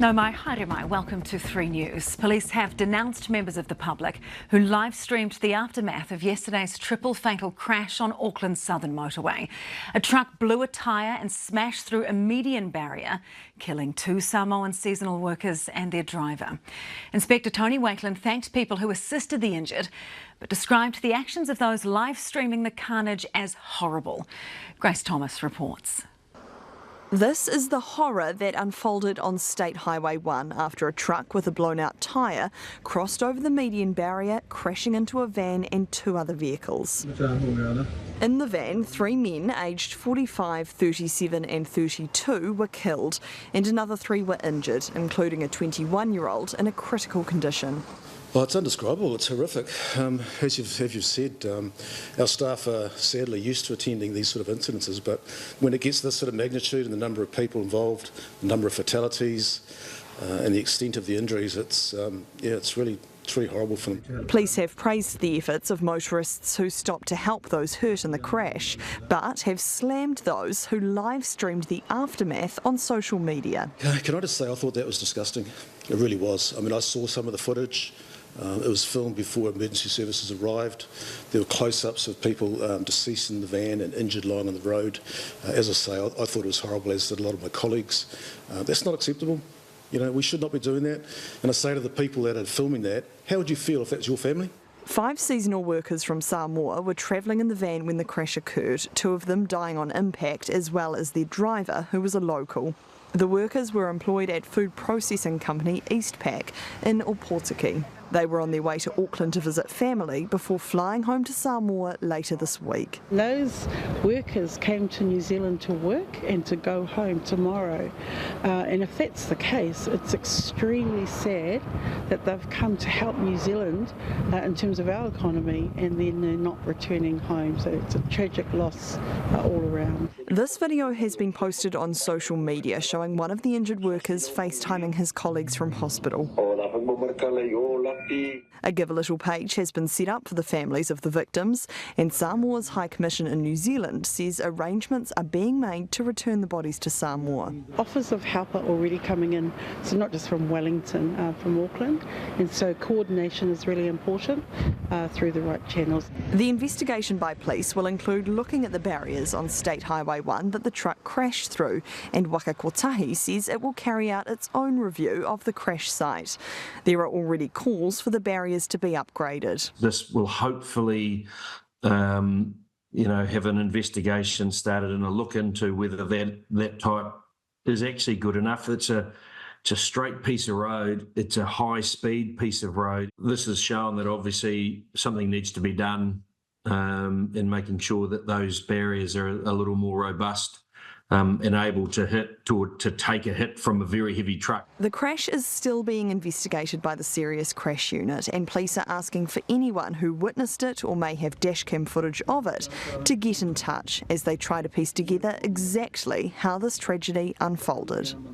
No mai, haere mai. Welcome to 3 News. Police have denounced members of the public who live-streamed the aftermath of yesterday's triple fatal crash on Auckland's southern motorway. A truck blew a tyre and smashed through a median barrier, killing 2 Samoan seasonal workers and their driver. Inspector Tony Wakeland thanked people who assisted the injured, but described the actions of those live-streaming the carnage as horrible. Grace Thomas reports. This is the horror that unfolded on State Highway 1 after a truck with a blown-out tyre crossed over the median barrier, crashing into a van and 2 other vehicles. In the van, 3 men aged 45, 37 and 32 were killed, and another 3 were injured, including a 21-year-old in a critical condition. Well, it's indescribable, it's horrific. As you've said, our staff are sadly used to attending these sort of incidences, but when it gets this sort of magnitude and the number of people involved, the number of fatalities and the extent of the injuries, it's really horrible for them. Police have praised the efforts of motorists who stopped to help those hurt in the crash, but have slammed those who live-streamed the aftermath on social media. Can I just say, I thought that was disgusting. It really was. I mean, I saw some of the footage. It was filmed before emergency services arrived. There were close-ups of people deceased in the van and injured lying on the road. As I say, I thought it was horrible, as did a lot of my colleagues. That's not acceptable. You know, we should not be doing that. And I say to the people that are filming that, how would you feel if that was your family? 5 seasonal workers from Samoa were travelling in the van when the crash occurred, 2 of them dying on impact, as well as their driver, who was a local. The workers were employed at food processing company Eastpac in Opotiki. They were on their way to Auckland to visit family before flying home to Samoa later this week. Those workers came to New Zealand to work and to go home tomorrow. And if that's the case, it's extremely sad that they've come to help New Zealand in terms of our economy, and then they're not returning home. So it's a tragic loss all around. This video has been posted on social media showing one of the injured workers FaceTiming his colleagues from hospital. A Give a Little page has been set up for the families of the victims, and Samoa's High Commission in New Zealand says arrangements are being made to return the bodies to Samoa. Offers of help are already coming in, so not just from Wellington, from Auckland, and so coordination is really important through the right channels. The investigation by police will include looking at the barriers on State Highway 1 that the truck crashed through, and Waka Kotahi says it will carry out its own review of the crash site. There are already calls for the barriers to be upgraded. This will hopefully have an investigation started and a look into whether that type is actually good enough. It's a straight piece of road, it's a high speed piece of road. This has shown that obviously something needs to be done in making sure that those barriers are a little more robust and able to take a hit from a very heavy truck. The crash is still being investigated by the Serious Crash Unit, and police are asking for anyone who witnessed it or may have dashcam footage of it to get in touch as they try to piece together exactly how this tragedy unfolded.